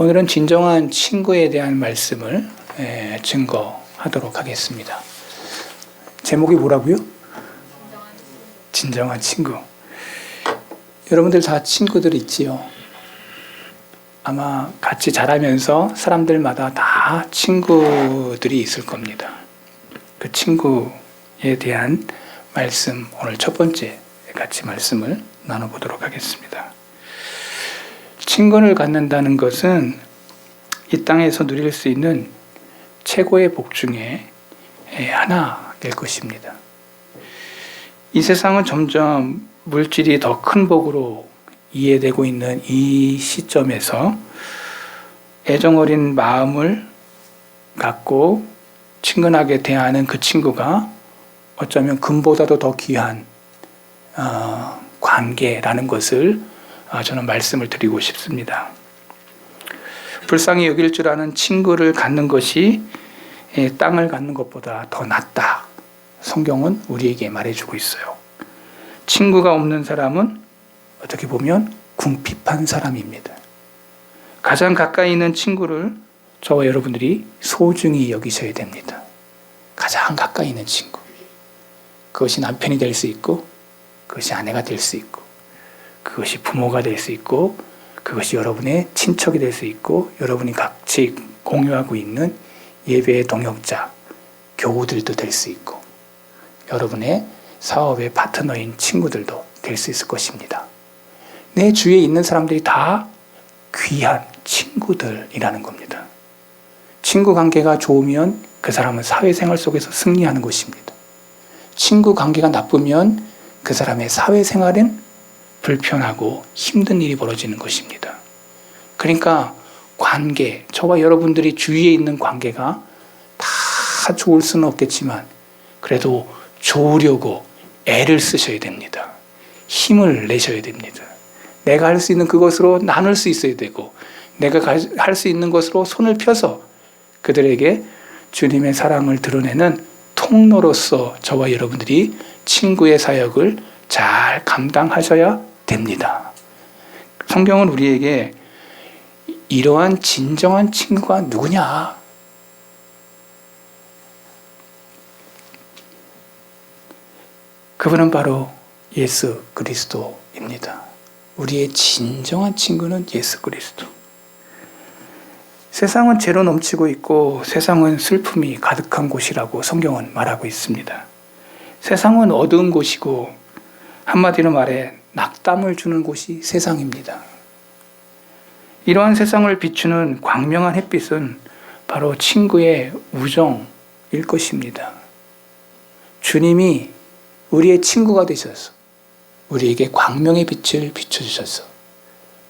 오늘은 진정한 친구에 대한 말씀을 증거하도록 하겠습니다. 제목이 뭐라고요? 진정한 친구. 여러분들 다 친구들 있지요? 아마 같이 자라면서 사람들마다 다 친구들이 있을 겁니다. 그 친구에 대한 말씀, 오늘 첫 번째 같이 말씀을 나눠보도록 하겠습니다. 친근을 갖는다는 것은 이 땅에서 누릴 수 있는 최고의 복 중에 하나일 것입니다. 이 세상은 점점 물질이 더 큰 복으로 이해되고 있는 이 시점에서 애정어린 마음을 갖고 친근하게 대하는 그 친구가 어쩌면 금보다도 더 귀한 관계라는 것을 저는 말씀을 드리고 싶습니다. 불쌍히 여길 줄 아는 친구를 갖는 것이 땅을 갖는 것보다 더 낫다. 성경은 우리에게 말해주고 있어요. 친구가 없는 사람은 어떻게 보면 궁핍한 사람입니다. 가장 가까이 있는 친구를 저와 여러분들이 소중히 여기셔야 됩니다. 가장 가까이 있는 친구. 그것이 남편이 될 수 있고, 그것이 아내가 될 수 있고, 그것이 부모가 될 수 있고, 그것이 여러분의 친척이 될 수 있고, 여러분이 같이 공유하고 있는 예배의 동역자, 교우들도 될 수 있고, 여러분의 사업의 파트너인 친구들도 될 수 있을 것입니다. 내 주위에 있는 사람들이 다 귀한 친구들이라는 겁니다. 친구 관계가 좋으면 그 사람은 사회생활 속에서 승리하는 것입니다. 친구 관계가 나쁘면 그 사람의 사회생활은 불편하고 힘든 일이 벌어지는 것입니다. 그러니까 관계, 저와 여러분들이 주위에 있는 관계가 다 좋을 수는 없겠지만 그래도 좋으려고 애를 쓰셔야 됩니다. 힘을 내셔야 됩니다. 내가 할 수 있는 그것으로 나눌 수 있어야 되고 내가 할 수 있는 것으로 손을 펴서 그들에게 주님의 사랑을 드러내는 통로로서 저와 여러분들이 친구의 사역을 잘 감당하셔야 됩니다. 성경은 우리에게 이러한 진정한 친구가 누구냐? 그분은 바로 예수 그리스도입니다. 우리의 진정한 친구는 예수 그리스도. 세상은 죄로 넘치고 있고 세상은 슬픔이 가득한 곳이라고 성경은 말하고 있습니다. 세상은 어두운 곳이고 한마디로 말해 낙담을 주는 곳이 세상입니다. 이러한 세상을 비추는 광명한 햇빛은 바로 친구의 우정일 것입니다. 주님이 우리의 친구가 되셔서 우리에게 광명의 빛을 비춰주셔서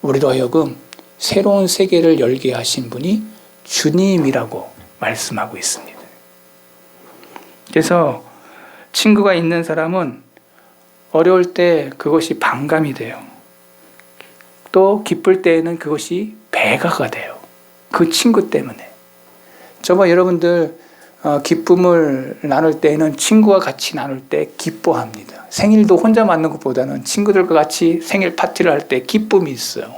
우리로 하여금 새로운 세계를 열게 하신 분이 주님이라고 말씀하고 있습니다. 그래서 친구가 있는 사람은 어려울 때 그것이 반감이 돼요. 또 기쁠 때에는 그것이 배가가 돼요. 그 친구 때문에. 저와 여러분들 기쁨을 나눌 때에는 친구와 같이 나눌 때 기뻐합니다. 생일도 혼자 맞는 것보다는 친구들과 같이 생일 파티를 할 때 기쁨이 있어요.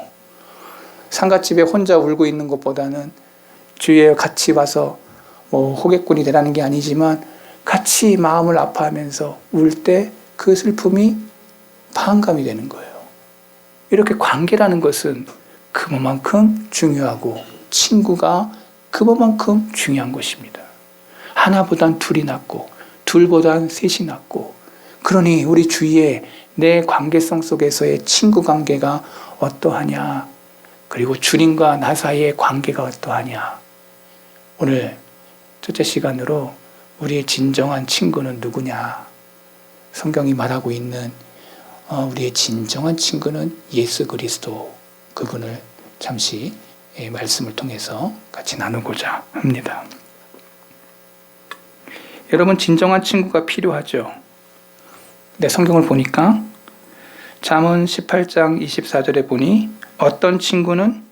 상갓집에 혼자 울고 있는 것보다는 주위에 같이 와서 호객꾼이 되라는 게 아니지만 같이 마음을 아파하면서 울 때 그 슬픔이 반감이 되는 거예요. 이렇게 관계라는 것은 그만큼 중요하고 친구가 그만큼 중요한 것입니다. 하나보단 둘이 낫고 둘보단 셋이 낫고 그러니 우리 주위에 내 관계성 속에서의 친구 관계가 어떠하냐 그리고 주님과 나 사이의 관계가 어떠하냐 오늘 첫째 시간으로 우리의 진정한 친구는 누구냐 성경이 말하고 있는 우리의 진정한 친구는 예수 그리스도 그분을 잠시 말씀을 통해서 같이 나누고자 합니다. 여러분 진정한 친구가 필요하죠. 네, 성경을 보니까 잠언 18장 24절에 보니 어떤 친구는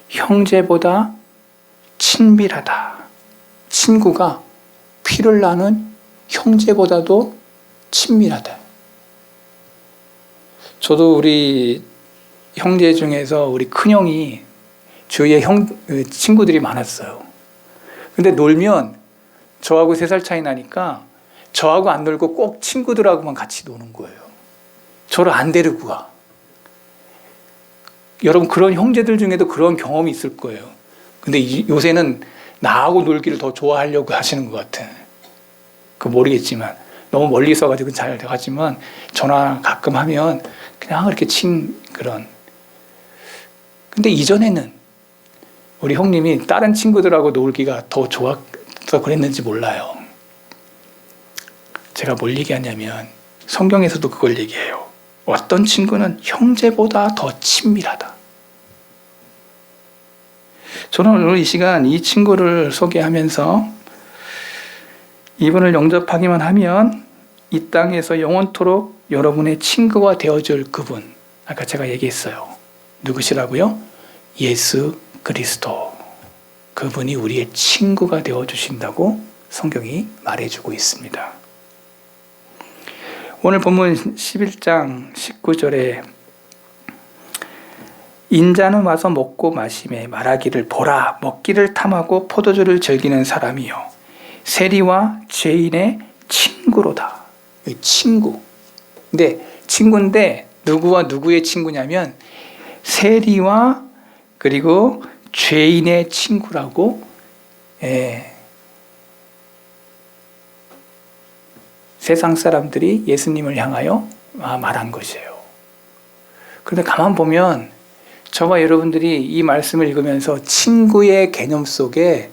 형제보다 친밀하다. 친구가 피를 나는 형제보다도 친밀하다. 저도 우리 형제 중에서 우리 큰형이 주위에 친구들이 많았어요. 근데 놀면 저하고 3살 차이 나니까 저하고 안 놀고 꼭 친구들하고만 같이 노는 거예요. 저를 안 데리고 가. 여러분 그런 형제들 중에도 그런 경험이 있을 거예요. 근데 요새는 나하고 놀기를 더 좋아하려고 하시는 것 같아. 모르겠지만 너무 멀리 있어가지고 잘 돼가지만 전화 가끔 하면 그냥 이렇게 그런. 근데 이전에는 우리 형님이 다른 친구들하고 놀기가 더 좋아서 그랬는지 몰라요. 제가 뭘 얘기하냐면 성경에서도 그걸 얘기해요. 어떤 친구는 형제보다 더 친밀하다. 저는 오늘 이 시간 이 친구를 소개하면서 이분을 영접하기만 하면 이 땅에서 영원토록 여러분의 친구가 되어줄 그분, 아까 제가 얘기했어요. 누구시라고요? 예수 그리스도. 그분이 우리의 친구가 되어주신다고 성경이 말해주고 있습니다. 오늘 본문 11장 19절에 인자는 와서 먹고 마시매 말하기를 보라 먹기를 탐하고 포도주를 즐기는 사람이요 세리와 죄인의 친구로다. 친구. 근데 친구인데 누구와 누구의 친구냐면 세리와 그리고 죄인의 친구라고 세상 사람들이 예수님을 향하여 말한 것이에요. 그런데 가만 보면 저와 여러분들이 이 말씀을 읽으면서 친구의 개념 속에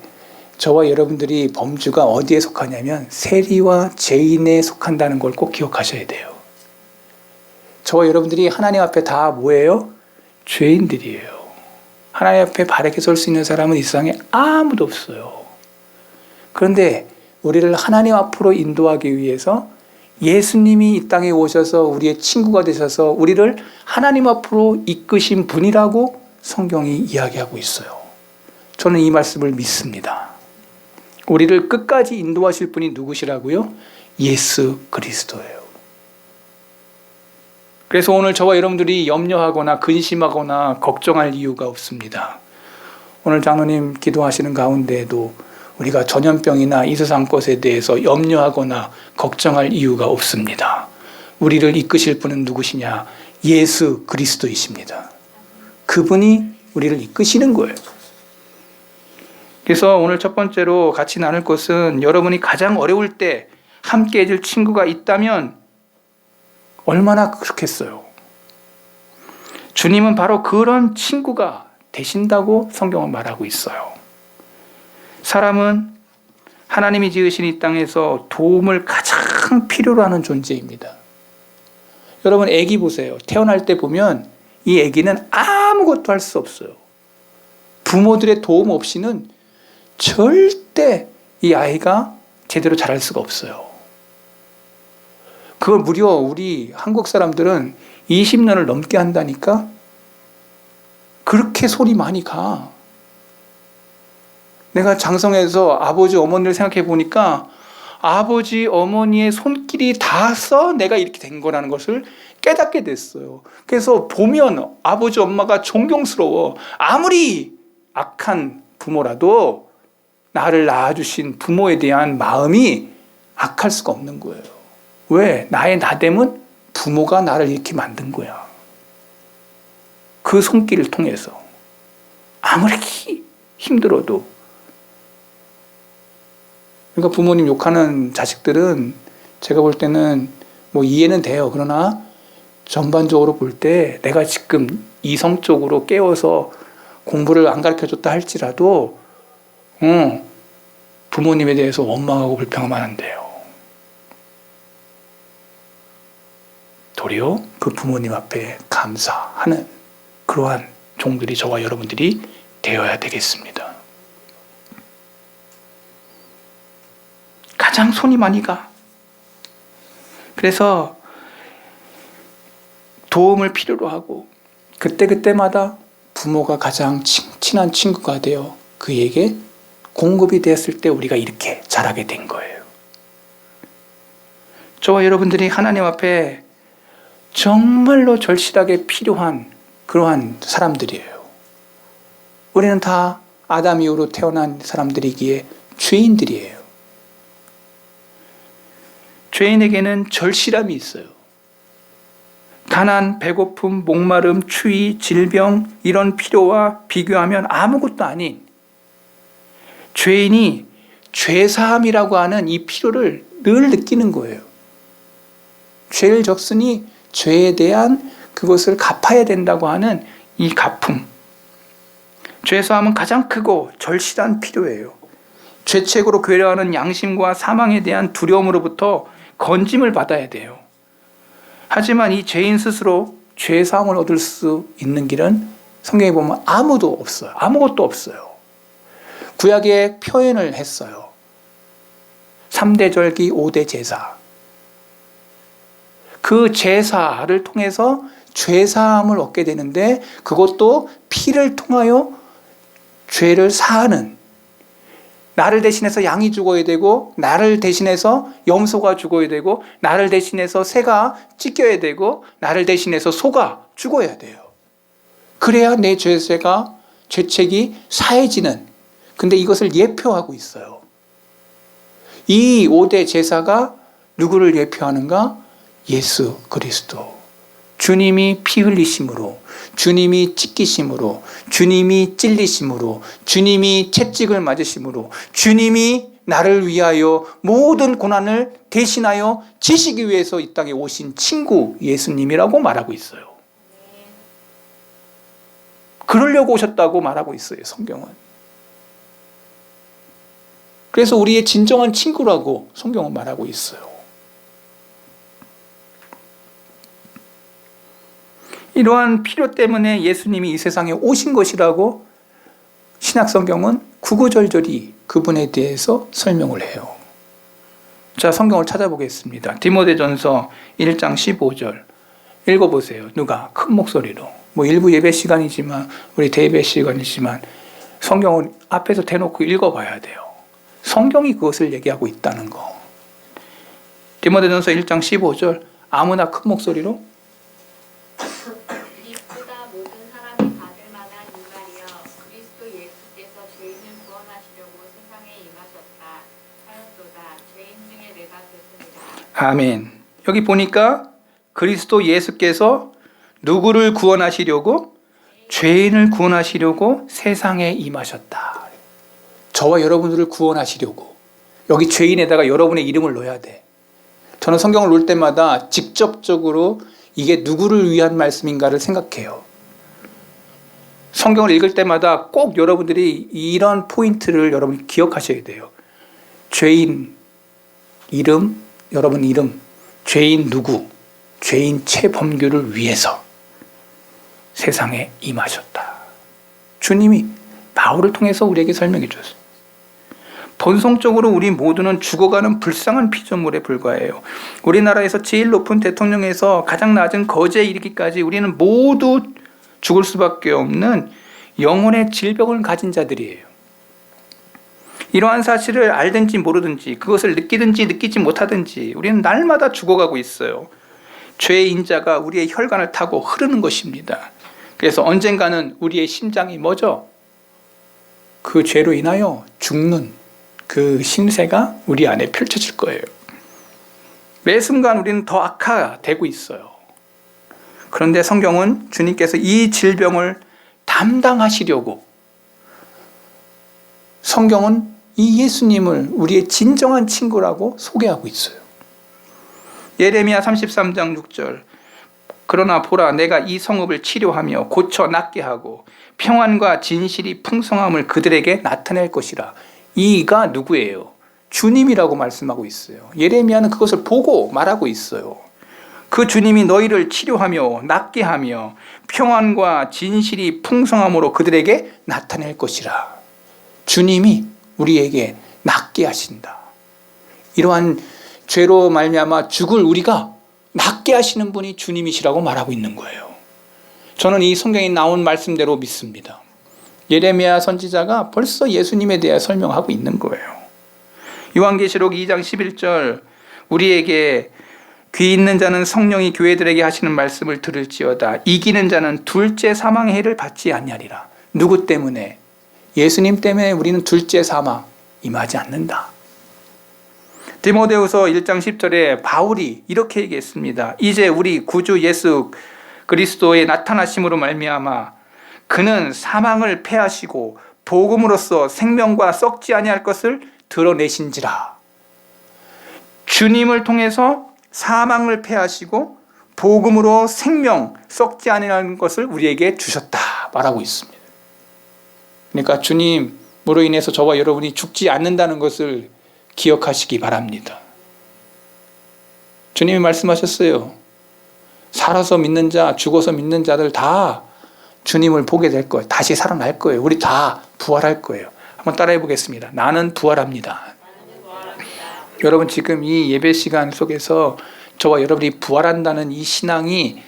저와 여러분들이 범주가 어디에 속하냐면 세리와 죄인에 속한다는 걸 꼭 기억하셔야 돼요. 저와 여러분들이 하나님 앞에 다 뭐예요? 죄인들이에요. 하나님 앞에 바르게 설 수 있는 사람은 이 세상에 아무도 없어요. 그런데 우리를 하나님 앞으로 인도하기 위해서 예수님이 이 땅에 오셔서 우리의 친구가 되셔서 우리를 하나님 앞으로 이끄신 분이라고 성경이 이야기하고 있어요. 저는 이 말씀을 믿습니다. 우리를 끝까지 인도하실 분이 누구시라고요? 예수 그리스도예요. 그래서 오늘 저와 여러분들이 염려하거나 근심하거나 걱정할 이유가 없습니다. 오늘 장로님 기도하시는 가운데에도 우리가 전염병이나 이 세상 것에 대해서 염려하거나 걱정할 이유가 없습니다. 우리를 이끄실 분은 누구시냐? 예수 그리스도이십니다. 그분이 우리를 이끄시는 거예요. 그래서 오늘 첫 번째로 같이 나눌 것은 여러분이 가장 어려울 때 함께 해줄 친구가 있다면 얼마나 좋겠어요. 주님은 바로 그런 친구가 되신다고 성경은 말하고 있어요. 사람은 하나님이 지으신 이 땅에서 도움을 가장 필요로 하는 존재입니다. 여러분 아기 보세요. 태어날 때 보면 이 아기는 아무것도 할 수 없어요. 부모들의 도움 없이는 절대 이 아이가 제대로 자랄 수가 없어요. 그걸 무려 우리 한국 사람들은 20년을 넘게 한다니까 그렇게 손이 많이 가. 내가 장성에서 아버지 어머니를 생각해 보니까 아버지 어머니의 손길이 닿아서 내가 이렇게 된 거라는 것을 깨닫게 됐어요. 그래서 보면 아버지 엄마가 존경스러워. 아무리 악한 부모라도 나를 낳아주신 부모에 대한 마음이 악할 수가 없는 거예요. 왜? 나의 나됨은 부모가 나를 이렇게 만든 거야. 그 손길을 통해서 아무리 힘들어도. 그러니까 부모님 욕하는 자식들은 제가 볼 때는 뭐 이해는 돼요. 그러나 전반적으로 볼 때 내가 지금 이성적으로 깨워서 공부를 안 가르쳐줬다 할지라도 부모님에 대해서 원망하고 불평하면 안 돼요. 도리어 그 부모님 앞에 감사하는 그러한 종들이 저와 여러분들이 되어야 되겠습니다. 가장 손이 많이 가. 그래서 도움을 필요로 하고 그때마다 부모가 가장 친한 친구가 되어 그에게 공급이 되었을 때 우리가 이렇게 자라게 된 거예요. 저와 여러분들이 하나님 앞에 정말로 절실하게 필요한 그러한 사람들이에요. 우리는 다 아담 이후로 태어난 사람들이기에 죄인들이에요. 죄인에게는 절실함이 있어요. 가난, 배고픔, 목마름, 추위, 질병 이런 필요와 비교하면 아무것도 아닌 죄인이 죄사함이라고 하는 이 필요를 늘 느끼는 거예요. 죄를 졌으니 죄에 대한 그것을 갚아야 된다고 하는 이 갚음. 죄사함은 가장 크고 절실한 필요예요. 죄책으로 괴로워하는 양심과 사망에 대한 두려움으로부터 건짐을 받아야 돼요. 하지만 이 죄인 스스로 죄사함을 얻을 수 있는 길은 성경에 보면 아무도 없어요. 아무것도 없어요. 구약에 표현을 했어요. 3대 절기, 5대 제사. 그 제사를 통해서 죄사함을 얻게 되는데 그것도 피를 통하여 죄를 사하는, 나를 대신해서 양이 죽어야 되고 나를 대신해서 염소가 죽어야 되고 나를 대신해서 새가 찢겨야 되고 나를 대신해서 소가 죽어야 돼요. 그래야 내 죄책이 사해지는, 근데 이것을 예표하고 있어요. 이 5대 제사가 누구를 예표하는가? 예수 그리스도. 주님이 피 흘리심으로, 주님이 찢기심으로, 주님이 찔리심으로, 주님이 채찍을 맞으심으로, 주님이 나를 위하여 모든 고난을 대신하여 지시기 위해서 이 땅에 오신 친구 예수님이라고 말하고 있어요. 그러려고 오셨다고 말하고 있어요, 성경은. 그래서 우리의 진정한 친구라고 성경은 말하고 있어요. 이러한 필요 때문에 예수님이 이 세상에 오신 것이라고 신약성경은 구구절절히 그분에 대해서 설명을 해요. 자, 성경을 찾아보겠습니다. 디모데전서 1장 15절 읽어보세요. 누가? 큰 목소리로. 일부 예배 시간이지만, 우리 대예배 시간이지만 성경을 앞에서 대놓고 읽어봐야 돼요. 성경이 그것을 얘기하고 있다는 거. 디모데전서 1장 15절 아무나 큰 목소리로 아멘. 여기 보니까 그리스도 예수께서 누구를 구원하시려고? 죄인을 구원하시려고 세상에 임하셨다. 저와 여러분들을 구원하시려고. 여기 죄인에다가 여러분의 이름을 넣어야 돼. 저는 성경을 놓을 때마다 직접적으로 이게 누구를 위한 말씀인가를 생각해요. 성경을 읽을 때마다 꼭 여러분들이 이런 포인트를 여러분이 기억하셔야 돼요. 죄인 이름, 여러분 이름, 죄인 누구, 죄인 채범규를 위해서 세상에 임하셨다. 주님이 바울을 통해서 우리에게 설명해 줬어요. 본성적으로 우리 모두는 죽어가는 불쌍한 피조물에 불과해요. 우리나라에서 제일 높은 대통령에서 가장 낮은 거지에 이르기까지 우리는 모두 죽을 수밖에 없는 영혼의 질병을 가진 자들이에요. 이러한 사실을 알든지 모르든지, 그것을 느끼든지 느끼지 못하든지 우리는 날마다 죽어가고 있어요. 죄의 인자가 우리의 혈관을 타고 흐르는 것입니다. 그래서 언젠가는 우리의 심장이 뭐죠? 그 죄로 인하여 죽는 그 신세가 우리 안에 펼쳐질 거예요. 매 순간 우리는 더 악화되고 있어요. 그런데 성경은 주님께서 이 질병을 담당하시려고, 성경은 이 예수님을 우리의 진정한 친구라고 소개하고 있어요. 예레미야 33장 6절 그러나 보라 내가 이 성읍을 치료하며 고쳐 낫게 하고 평안과 진실이 풍성함을 그들에게 나타낼 것이라. 이가 누구예요? 주님이라고 말씀하고 있어요. 예레미야는 그것을 보고 말하고 있어요. 그 주님이 너희를 치료하며 낫게 하며 평안과 진실이 풍성함으로 그들에게 나타낼 것이라. 주님이 우리에게 낫게 하신다. 이러한 죄로 말미암아 죽을 우리가 낫게 하시는 분이 주님이시라고 말하고 있는 거예요. 저는 이 성경에 나온 말씀대로 믿습니다. 예레미야 선지자가 벌써 예수님에 대해 설명하고 있는 거예요. 요한계시록 2장 11절 우리에게 귀 있는 자는 성령이 교회들에게 하시는 말씀을 들을지어다. 이기는 자는 둘째 사망의 해를 받지 아니하리라. 누구 때문에? 예수님 때문에 우리는 둘째 사망 임하지 않는다. 디모데후서 1장 10절에 바울이 이렇게 얘기했습니다. 이제 우리 구주 예수 그리스도의 나타나심으로 말미암아 그는 사망을 패하시고 복음으로써 생명과 썩지 아니할 것을 드러내신지라. 주님을 통해서 사망을 패하시고 복음으로 생명, 썩지 아니할 것을 우리에게 주셨다 말하고 있습니다. 그러니까 주님으로 인해서 저와 여러분이 죽지 않는다는 것을 기억하시기 바랍니다. 주님이 말씀하셨어요. 살아서 믿는 자, 죽어서 믿는 자들 다 주님을 보게 될 거예요. 다시 살아날 거예요. 우리 다 부활할 거예요. 한번 따라해 보겠습니다. 나는 부활합니다. 여러분 지금 이 예배 시간 속에서 저와 여러분이 부활한다는 이 신앙이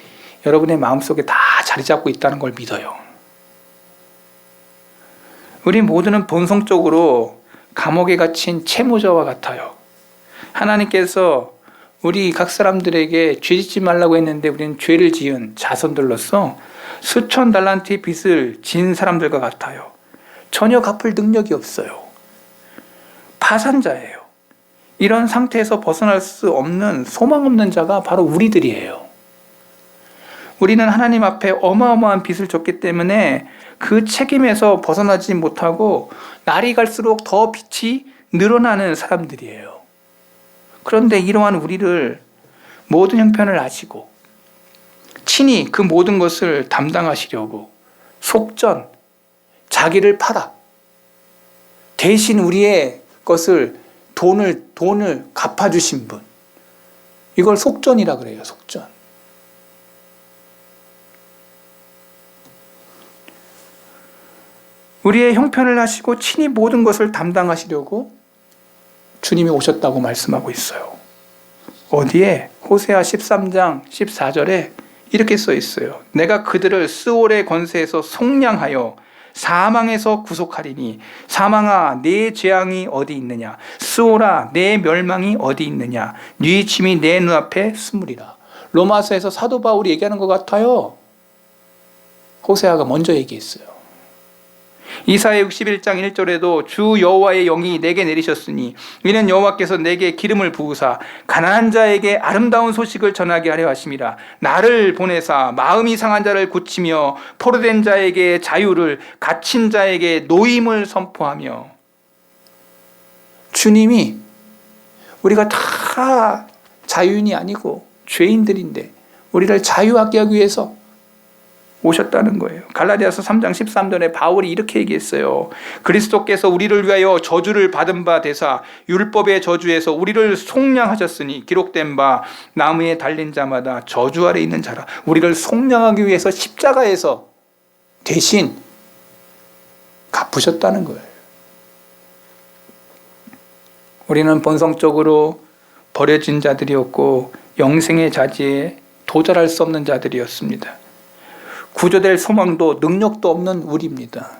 여러분의 마음속에 다 자리 잡고 있다는 걸 믿어요. 우리 모두는 본성적으로 감옥에 갇힌 채무자와 같아요. 하나님께서 우리 각 사람들에게 죄 짓지 말라고 했는데 우리는 죄를 지은 자손들로서 수천 달란트의 빚을 진 사람들과 같아요. 전혀 갚을 능력이 없어요. 파산자예요. 이런 상태에서 벗어날 수 없는 소망 없는 자가 바로 우리들이에요. 우리는 하나님 앞에 어마어마한 빚을 졌기 때문에 그 책임에서 벗어나지 못하고 날이 갈수록 더 빚이 늘어나는 사람들이에요. 그런데 이러한 우리를 모든 형편을 아시고 친히 그 모든 것을 담당하시려고 속전, 자기를 팔아 대신 우리의 것을 돈을 갚아주신 분. 이걸 속전이라 그래요. 속전. 우리의 형편을 하시고 친히 모든 것을 담당하시려고 주님이 오셨다고 말씀하고 있어요. 어디에? 호세아 13장 14절에 이렇게 써 있어요. 내가 그들을 스올의 권세에서 속량하여 사망에서 구속하리니 사망아 내 재앙이 어디 있느냐, 스올아 내 멸망이 어디 있느냐, 네 짐이 내 눈앞에 스물이라. 로마서에서 사도 바울이 얘기하는 것 같아요. 호세아가 먼저 얘기했어요. 이사야 61장 1절에도 주 여호와의 영이 내게 내리셨으니 이는 여호와께서 내게 기름을 부으사 가난한 자에게 아름다운 소식을 전하게 하려 하심이라. 나를 보내사 마음이 상한 자를 고치며 포로된 자에게 자유를, 갇힌 자에게 노임을 선포하며. 주님이 우리가 다 자유인이 아니고 죄인들인데 우리를 자유하게 하기 위해서 오셨다는 거예요. 갈라디아서 3장 13절에 바울이 이렇게 얘기했어요. 그리스도께서 우리를 위하여 저주를 받은 바 되사 율법의 저주에서 우리를 속량하셨으니 기록된 바 나무에 달린 자마다 저주 아래 있는 자라. 우리를 속량하기 위해서 십자가에서 대신 갚으셨다는 거예요. 우리는 본성적으로 버려진 자들이었고 영생의 자지에 도달할 수 없는 자들이었습니다. 구조될 소망도 능력도 없는 우리입니다.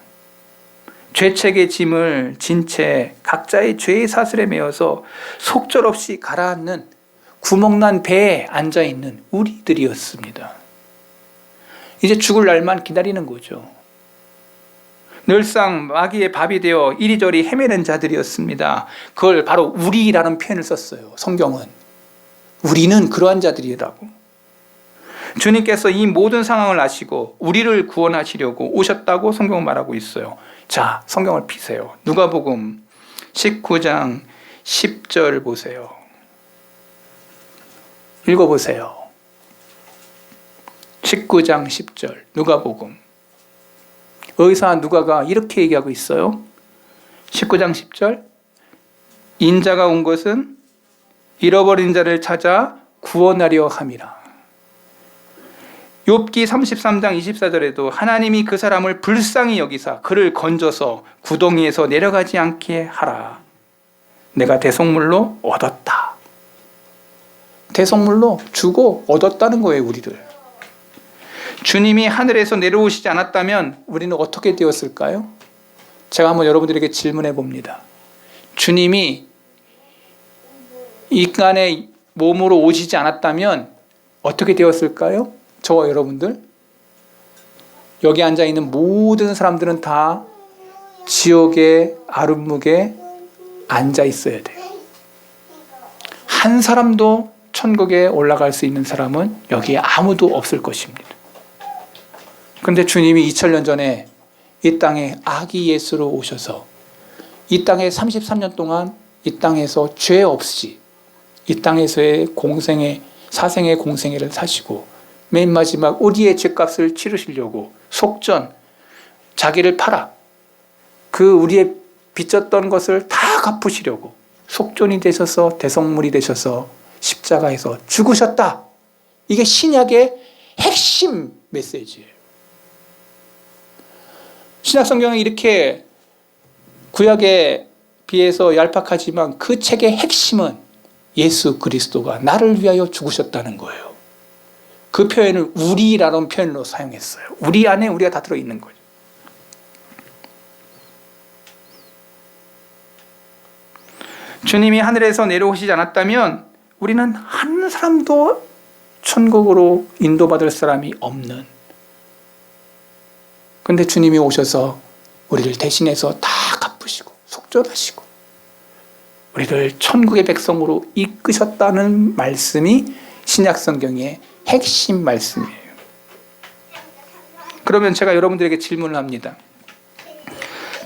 죄책의 짐을 진 채 각자의 죄의 사슬에 매어서 속절없이 가라앉는 구멍난 배에 앉아있는 우리들이었습니다. 이제 죽을 날만 기다리는 거죠. 늘상 마귀의 밥이 되어 이리저리 헤매는 자들이었습니다. 그걸 바로 우리라는 표현을 썼어요. 성경은. 우리는 그러한 자들이라고. 주님께서 이 모든 상황을 아시고 우리를 구원하시려고 오셨다고 성경은 말하고 있어요. 자, 성경을 피세요. 누가복음 19장 10절 보세요. 읽어보세요. 19장 10절 누가복음. 의사 누가가 이렇게 얘기하고 있어요. 19장 10절 인자가 온 것은 잃어버린 자를 찾아 구원하려 함이라. 욥기 33장 24절에도 하나님이 그 사람을 불쌍히 여기사 그를 건져서 구덩이에서 내려가지 않게 하라. 내가 대속물로 얻었다. 대속물로 주고 얻었다는 거예요, 우리를. 주님이 하늘에서 내려오시지 않았다면 우리는 어떻게 되었을까요? 제가 한번 여러분들에게 질문해 봅니다. 주님이 인간의 몸으로 오시지 않았다면 어떻게 되었을까요? 저와 여러분들 여기 앉아있는 모든 사람들은 다 지옥의 아름목에 앉아 있어야 돼요. 한 사람도 천국에 올라갈 수 있는 사람은 여기에 아무도 없을 것입니다. 그런데 주님이 2000년 전에 이 땅에 아기 예수로 오셔서 이 땅에 33년 동안 이 땅에서 죄 없이 이 땅에서의 사생의 공생애를 사시고 맨 마지막 우리의 죄값을 치르시려고 속전, 자기를 팔아 그 우리의 빚졌던 것을 다 갚으시려고 속전이 되셔서 대성물이 되셔서 십자가에서 죽으셨다. 이게 신약의 핵심 메시지예요. 신약성경은 이렇게 구약에 비해서 얄팍하지만 그 책의 핵심은 예수 그리스도가 나를 위하여 죽으셨다는 거예요. 그 표현을 우리라는 표현으로 사용했어요. 우리 안에 우리가 다 들어있는 거예요. 주님이 하늘에서 내려오시지 않았다면 우리는 한 사람도 천국으로 인도받을 사람이 없는, 그런데 주님이 오셔서 우리를 대신해서 다 갚으시고 속전하시고 우리를 천국의 백성으로 이끄셨다는 말씀이 신약성경의 핵심 말씀이에요. 그러면 제가 여러분들에게 질문을 합니다.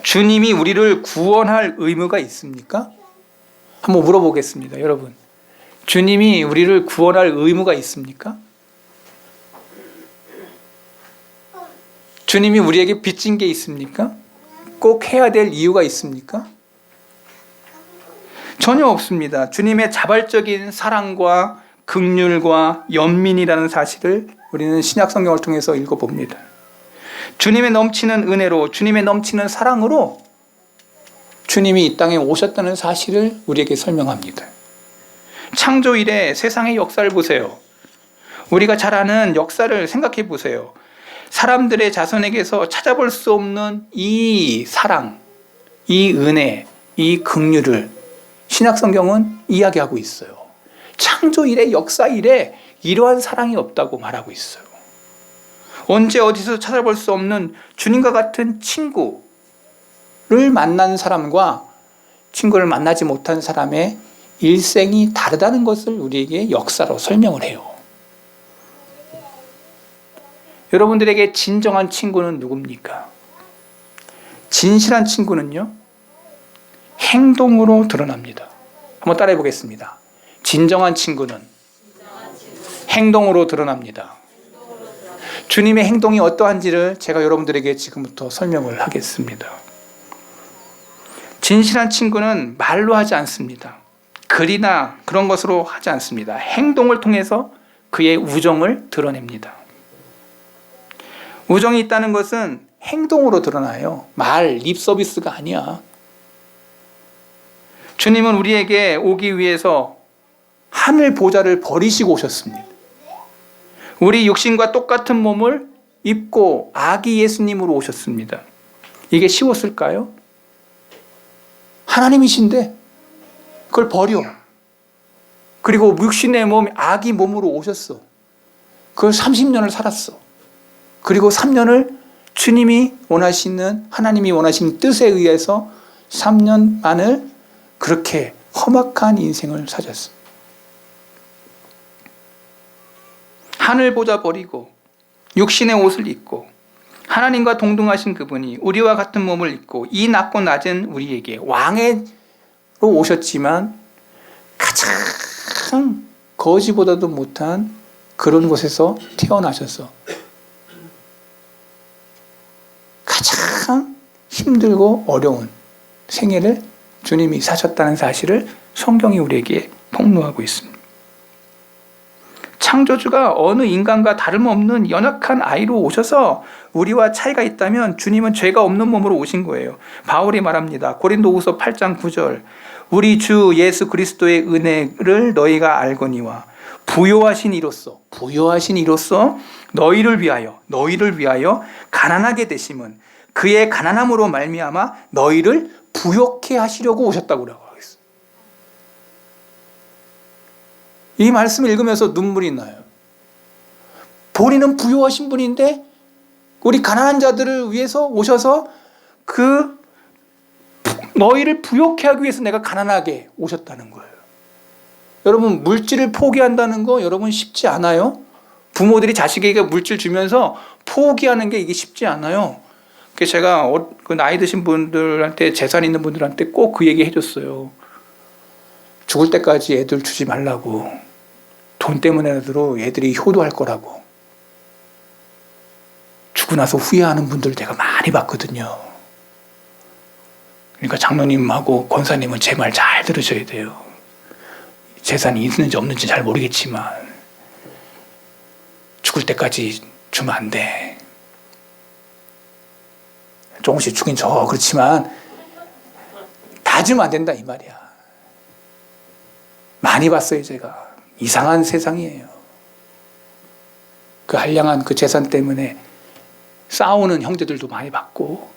주님이 우리를 구원할 의무가 있습니까? 한번 물어보겠습니다. 여러분, 주님이 우리를 구원할 의무가 있습니까? 주님이 우리에게 빚진 게 있습니까? 꼭 해야 될 이유가 있습니까? 전혀 없습니다. 주님의 자발적인 사랑과 긍휼과 연민이라는 사실을 우리는 신약 성경을 통해서 읽어봅니다. 주님의 넘치는 은혜로, 주님의 넘치는 사랑으로 주님이 이 땅에 오셨다는 사실을 우리에게 설명합니다. 창조 이래 세상의 역사를 보세요. 우리가 잘 아는 역사를 생각해 보세요. 사람들의 자손에게서 찾아볼 수 없는 이 사랑, 이 은혜, 이 긍휼을 신약성경은 이야기하고 있어요. 창조 이래 역사 이래 이러한 사랑이 없다고 말하고 있어요. 언제 어디서 찾아볼 수 없는 주님과 같은 친구를 만난 사람과 친구를 만나지 못한 사람의 일생이 다르다는 것을 우리에게 역사로 설명을 해요. 여러분들에게 진정한 친구는 누굽니까? 진실한 친구는요, 행동으로 드러납니다. 한번 따라해 보겠습니다. 진정한 친구는 행동으로 드러납니다. 주님의 행동이 어떠한지를 제가 여러분들에게 지금부터 설명을 하겠습니다. 진실한 친구는 말로 하지 않습니다. 글이나 그런 것으로 하지 않습니다. 행동을 통해서 그의 우정을 드러냅니다. 우정이 있다는 것은 행동으로 드러나요. 립 서비스가 아니야. 주님은 우리에게 오기 위해서 하늘 보좌를 버리시고 오셨습니다. 우리 육신과 똑같은 몸을 입고 아기 예수님으로 오셨습니다. 이게 쉬웠을까요? 하나님이신데 그걸 버려. 그리고 육신의 몸, 아기 몸으로 오셨어. 그걸 30년을 살았어. 그리고 3년을 주님이 원하시는, 하나님이 원하시는 뜻에 의해서 3년만을 그렇게 험악한 인생을 사셨어. 하늘 보좌 버리고 육신의 옷을 입고 하나님과 동등하신 그분이 우리와 같은 몸을 입고 이 낮고 낮은 우리에게 왕으로 오셨지만 가장 거지보다도 못한 그런 곳에서 태어나셔서 가장 힘들고 어려운 생애를 주님이 사셨다는 사실을 성경이 우리에게 폭로하고 있습니다. 창조주가 어느 인간과 다름없는 연약한 아이로 오셔서 우리와 차이가 있다면 주님은 죄가 없는 몸으로 오신 거예요. 바울이 말합니다. 고린도후서 8장 9절, 우리 주 예수 그리스도의 은혜를 너희가 알거니와 부요하신 이로써 너희를 위하여 가난하게 되심은 그의 가난함으로 말미암아 너희를 부욕해 하시려고 오셨다고 하고 있어요. 이 말씀을 읽으면서 눈물이 나요. 본인은 부요하신 분인데 우리 가난한 자들을 위해서 오셔서 너희를 부욕해 하기 위해서 내가 가난하게 오셨다는 거예요. 여러분, 물질을 포기한다는 거 여러분 쉽지 않아요? 부모들이 자식에게 물질 주면서 포기하는 게 이게 쉽지 않아요. 그래서 제가 그 나이 드신 분들한테, 재산 있는 분들한테 꼭 그 얘기 해줬어요. 죽을 때까지 애들 주지 말라고. 돈 때문에라도 애들이 효도할 거라고. 죽고 나서 후회하는 분들 제가 많이 봤거든요. 그러니까 장로님하고 권사님은 제 말 잘 들으셔야 돼요. 재산이 있는지 없는지 잘 모르겠지만 죽을 때까지 주면 안 돼. 조금씩 주긴 줘. 그렇지만 다 주면 안 된다 이 말이야. 많이 봤어요 제가. 이상한 세상이에요. 그 한량한 그 재산 때문에 싸우는 형제들도 많이 봤고,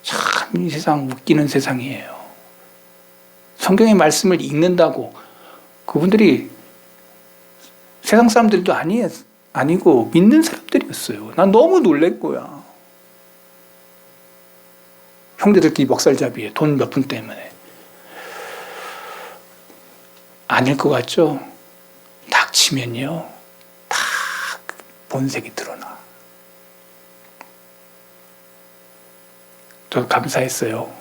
참 이 세상 웃기는 세상이에요. 성경의 말씀을 읽는다고 그분들이 세상 사람들도 아니고 믿는 사람들이었어요. 난 너무 놀랄 거야. 형제들끼리 먹살잡이에 돈 몇 푼 때문에. 아닐 것 같죠? 닥치면요 다 본색이 드러나. 저 감사했어요.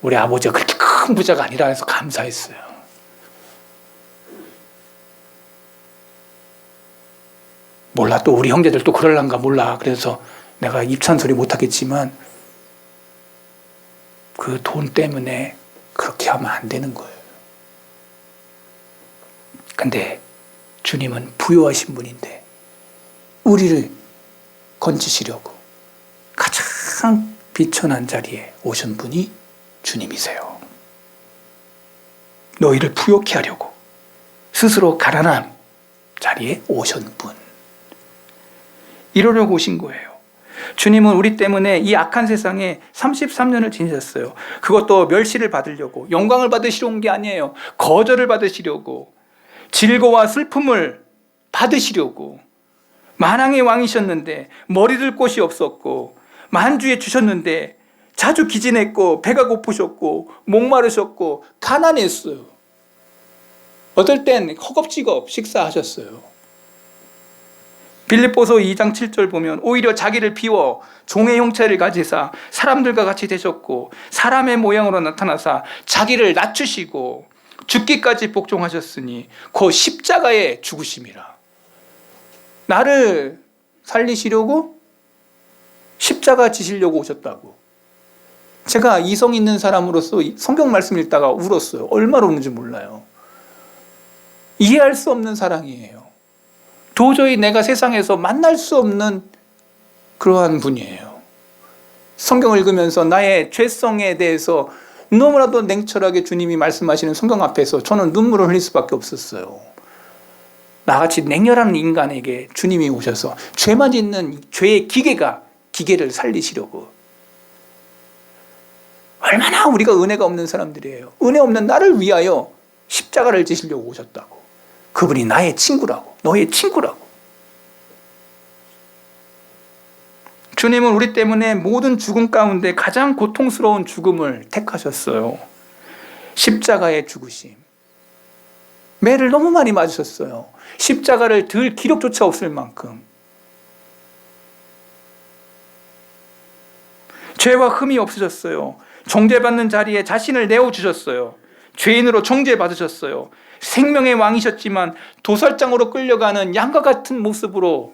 우리 아버지가 그렇게 큰 부자가 아니라 해서 감사했어요. 몰라, 또 우리 형제들 또 그럴란가 몰라. 그래서 내가 입찬 소리 못하겠지만 그 돈 때문에 그렇게 하면 안 되는 거예요. 근데 주님은 부유하신 분인데 우리를 건지시려고 가장 비천한 자리에 오신 분이 주님이세요. 너희를 부욕해 하려고 스스로 가난한 자리에 오신 분. 이러려고 오신 거예요. 주님은 우리 때문에 이 악한 세상에 33년을 지내셨어요. 그것도 멸시를 받으려고, 영광을 받으시러 온 게 아니에요. 거절을 받으시려고, 질고와 슬픔을 받으시려고. 만왕의 왕이셨는데 머리 둘 곳이 없었고, 만주에 주셨는데 자주 기진했고, 배가 고프셨고, 목마르셨고, 가난했어요. 어떨 땐 허겁지겁 식사하셨어요. 빌립보서 2장 7절 보면 오히려 자기를 비워 종의 형체를 가지사 사람들과 같이 되셨고, 사람의 모양으로 나타나사 자기를 낮추시고 죽기까지 복종하셨으니 그 십자가에 죽으심이라. 나를 살리시려고 십자가 지시려고 오셨다고. 제가 이성 있는 사람으로서 성경 말씀 읽다가 울었어요. 얼마나 우는지 몰라요. 이해할 수 없는 사랑이에요. 도저히 내가 세상에서 만날 수 없는 그러한 분이에요. 성경을 읽으면서 나의 죄성에 대해서 너무나도 냉철하게 주님이 말씀하시는 성경 앞에서 저는 눈물을 흘릴 수밖에 없었어요. 나같이 냉혈한 인간에게 주님이 오셔서 죄만 짓는 죄의 기계를 살리시려고. 얼마나 우리가 은혜가 없는 사람들이에요. 은혜 없는 나를 위하여 십자가를 지시려고 오셨다고. 그분이 나의 친구라고, 너의 친구라고. 주님은 우리 때문에 모든 죽음 가운데 가장 고통스러운 죽음을 택하셨어요. 십자가의 죽으심. 매를 너무 많이 맞으셨어요. 십자가를 들 기력조차 없을 만큼. 죄와 흠이 없으셨어요. 정죄받는 자리에 자신을 내어주셨어요. 죄인으로 정죄받으셨어요. 생명의 왕이셨지만 도살장으로 끌려가는 양과 같은 모습으로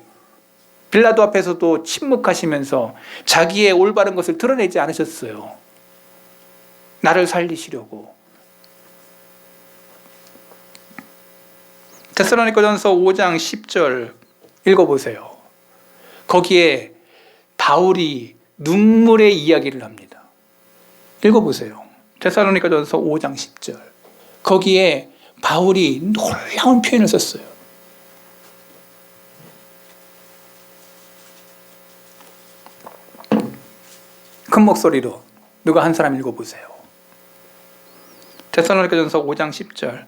빌라도 앞에서도 침묵하시면서 자기의 올바른 것을 드러내지 않으셨어요. 나를 살리시려고. 데살로니가전서 5장 10절 읽어보세요. 거기에 바울이 눈물의 이야기를 합니다. 읽어보세요. 데살로니가전서 5장 10절. 거기에 바울이 놀라운 표현을 썼어요. 큰 목소리로 누가 한 사람 읽어보세요. 데살로니가전서 5장 10절.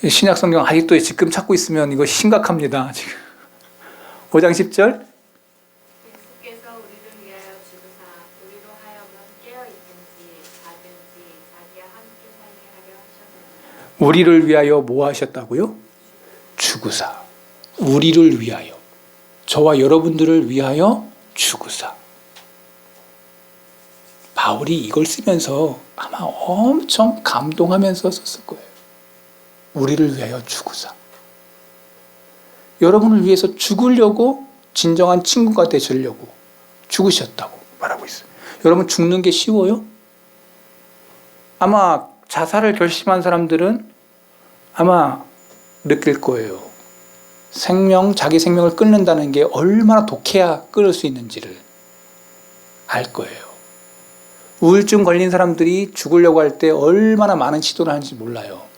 신약성경 아직도 지금 찾고 있으면 이거 심각합니다. 지금 5장 10절. 예수께서 우리를 위하여 죽으사 우리로 하여금 깨어 있든지 자든지 자기와 함께 살게 하려 하셨느니라. 우리를 위하여 뭐 하셨다고요? 죽으사. 우리를 위하여. 저와 여러분들을 위하여 죽으사. 바울이 이걸 쓰면서 아마 엄청 감동하면서 썼을 거예요. 우리를 위하여 죽으사. 여러분을 위해서 죽으려고 진정한 친구가 되시려고 죽으셨다고 말하고 있어요. 여러분 죽는 게 쉬워요? 아마 자살을 결심한 사람들은 아마 느낄 거예요. 자기 생명을 끊는다는 게 얼마나 독해야 끊을 수 있는지를 알 거예요. 우울증 걸린 사람들이 죽으려고 할 때 얼마나 많은 시도를 하는지 몰라요.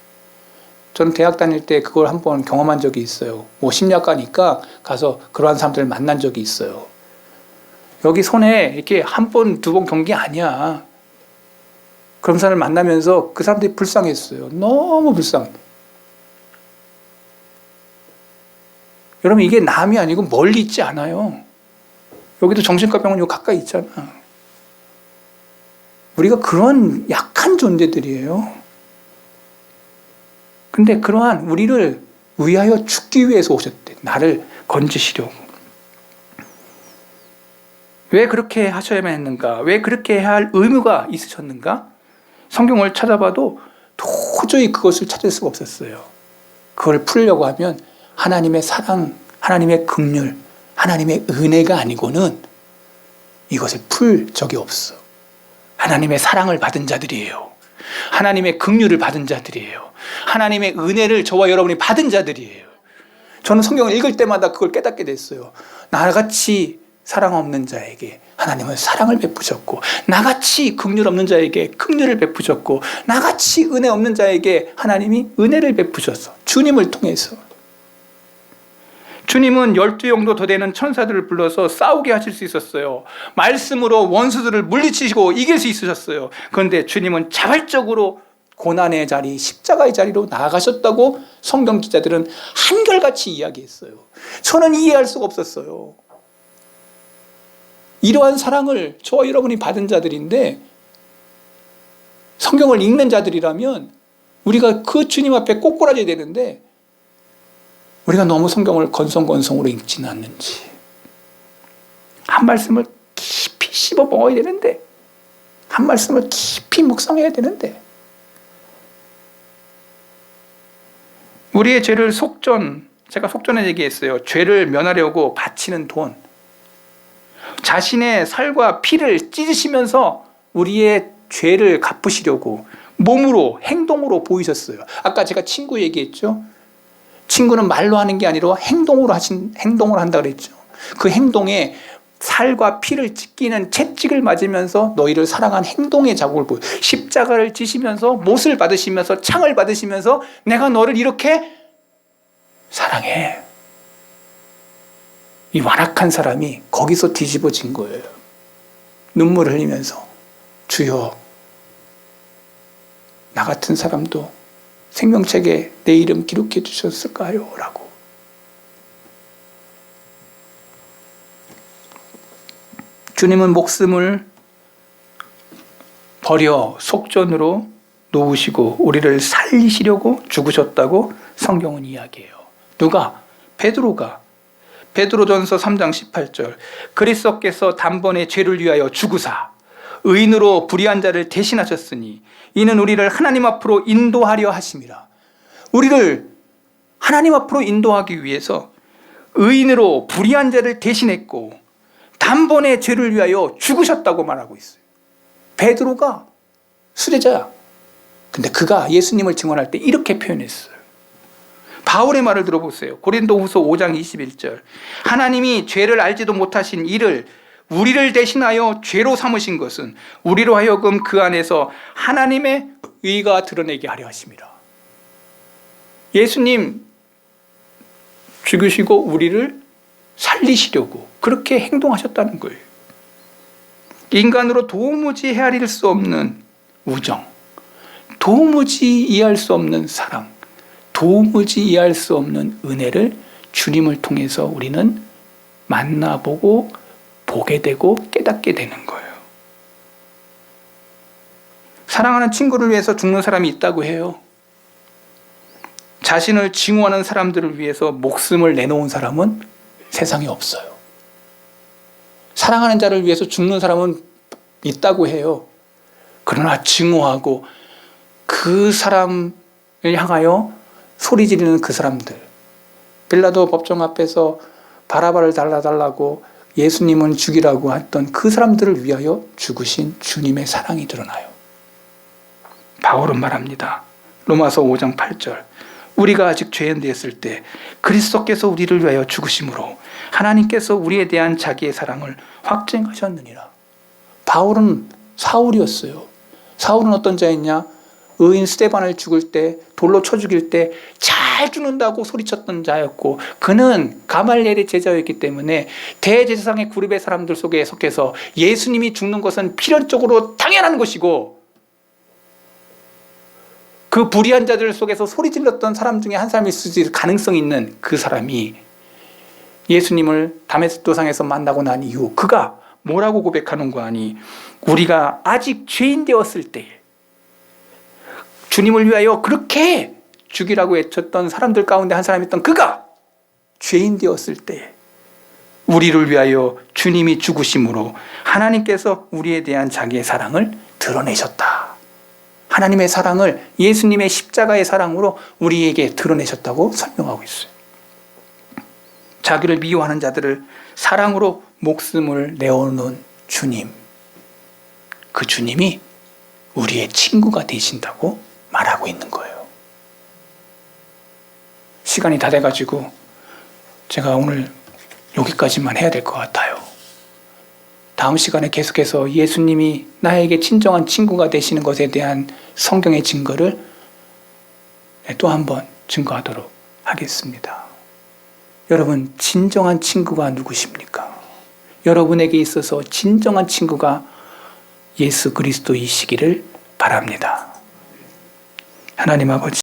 저는 대학 다닐 때 그걸 한번 경험한 적이 있어요. 심리학과니까 가서 그러한 사람들을 만난 적이 있어요. 여기 손에 이렇게 한 번, 두 번 경기 아니야. 그런 사람을 만나면서 그 사람들이 불쌍했어요. 너무 불쌍해. 여러분 이게 남이 아니고 멀리 있지 않아요. 여기도 정신과 병원 요 가까이 있잖아. 우리가 그런 약한 존재들이에요. 근데 그러한 우리를 위하여 죽기 위해서 오셨대. 나를 건지시려고. 왜 그렇게 하셔야만 했는가? 왜 그렇게 해야 할 의무가 있으셨는가? 성경을 찾아봐도 도저히 그것을 찾을 수가 없었어요. 그걸 풀려고 하면 하나님의 사랑, 하나님의 긍휼, 하나님의 은혜가 아니고는 이것을 풀 적이 없어. 하나님의 사랑을 받은 자들이에요. 하나님의 긍휼을 받은 자들이에요. 하나님의 은혜를 저와 여러분이 받은 자들이에요. 저는 성경을 읽을 때마다 그걸 깨닫게 됐어요. 나같이 사랑 없는 자에게 하나님은 사랑을 베푸셨고, 나같이 긍휼 없는 자에게 긍휼을 베푸셨고, 나같이 은혜 없는 자에게 하나님이 은혜를 베푸셔서 주님을 통해서. 주님은 12영도 더 되는 천사들을 불러서 싸우게 하실 수 있었어요. 말씀으로 원수들을 물리치시고 이길 수 있으셨어요. 그런데 주님은 자발적으로 고난의 자리, 십자가의 자리로 나아가셨다고 성경 기자들은 한결같이 이야기했어요. 저는 이해할 수가 없었어요. 이러한 사랑을 저와 여러분이 받은 자들인데, 성경을 읽는 자들이라면 우리가 그 주님 앞에 꼬꾸라져야 되는데 우리가 너무 성경을 건성건성으로 읽지는 않는지, 한 말씀을 깊이 씹어 먹어야 되는데, 한 말씀을 깊이 묵상해야 되는데, 우리의 죄를 제가 속전에 얘기했어요. 죄를 면하려고 바치는 돈, 자신의 살과 피를 찢으시면서 우리의 죄를 갚으시려고 몸으로, 행동으로 보이셨어요. 아까 제가 친구 얘기했죠. 친구는 말로 하는 게 아니라 행동을 한다 그랬죠. 그 행동에 살과 피를 찢기는 채찍을 맞으면서 너희를 사랑한 행동의 자국을 보여. 십자가를 지시면서 못을 받으시면서 창을 받으시면서 내가 너를 이렇게 사랑해. 이 완악한 사람이 거기서 뒤집어진 거예요. 눈물을 흘리면서 주여, 나 같은 사람도 생명책에 내 이름 기록해 주셨을까요? 라고. 주님은 목숨을 버려 속전으로 놓으시고 우리를 살리시려고 죽으셨다고 성경은 이야기해요. 누가? 베드로가. 베드로전서 3장 18절. 그리스도께서 단번에 죄를 위하여 죽으사 의인으로 불의한 자를 대신하셨으니 이는 우리를 하나님 앞으로 인도하려 하심이라. 우리를 하나님 앞으로 인도하기 위해서 의인으로 불의한 자를 대신했고 단번에 죄를 위하여 죽으셨다고 말하고 있어요. 베드로가 수제자야. 근데 그가 예수님을 증언할 때 이렇게 표현했어요. 바울의 말을 들어보세요. 고린도후서 5장 21절. 하나님이 죄를 알지도 못하신 이를 우리를 대신하여 죄로 삼으신 것은 우리로 하여금 그 안에서 하나님의 의가 드러내게 하려 하심이라. 예수님 죽으시고 우리를 살리시려고 그렇게 행동하셨다는 거예요. 인간으로 도무지 헤아릴 수 없는 우정, 도무지 이해할 수 없는 사랑, 도무지 이해할 수 없는 은혜를 주님을 통해서 우리는 만나보고 보게 되고 깨닫게 되는 거예요. 사랑하는 친구를 위해서 죽는 사람이 있다고 해요. 자신을 증오하는 사람들을 위해서 목숨을 내놓은 사람은 세상에 없어요. 사랑하는 자를 위해서 죽는 사람은 있다고 해요. 그러나 증오하고 그 사람을 향하여 소리 지르는 그 사람들, 빌라도 법정 앞에서 바라바를 달라달라고 예수님은 죽이라고 했던 그 사람들을 위하여 죽으신 주님의 사랑이 드러나요. 바울은 말합니다. 로마서 5장 8절, 우리가 아직 죄인 되었을 때 그리스도께서 우리를 위하여 죽으심으로 하나님께서 우리에 대한 자기의 사랑을 확증하셨느니라. 바울은 사울이었어요. 사울은 어떤 자였냐? 의인 스데반을 죽을 때, 돌로 쳐 죽일 때 잘 죽는다고 소리쳤던 자였고, 그는 가말리엘의 제자였기 때문에 대제사장의 그룹의 사람들 속에 속해서 예수님이 죽는 것은 필연적으로 당연한 것이고, 그 불의한 자들 속에서 소리 질렀던 사람 중에 한 사람일 수 있을 가능성이 있는 그 사람이 예수님을 다메섹 도상에서 만나고 난 이후 그가 뭐라고 고백하는가 하니, 우리가 아직 죄인 되었을 때에 주님을 위하여 그렇게 죽이라고 외쳤던 사람들 가운데 한 사람이었던 그가 죄인 되었을 때에 우리를 위하여 주님이 죽으심으로 하나님께서 우리에 대한 자기의 사랑을 드러내셨다. 하나님의 사랑을 예수님의 십자가의 사랑으로 우리에게 드러내셨다고 설명하고 있어요. 자기를 미워하는 자들을 사랑으로 목숨을 내어놓은 주님, 그 주님이 우리의 친구가 되신다고 말하고 있는 거예요. 시간이 다 돼가지고 제가 오늘 여기까지만 해야 될 것 같아요. 다음 시간에 계속해서 예수님이 나에게 진정한 친구가 되시는 것에 대한 성경의 증거를 또 한 번 증거하도록 하겠습니다. 여러분, 진정한 친구가 누구십니까? 여러분에게 있어서 진정한 친구가 예수 그리스도이시기를 바랍니다. 하나님 아버지,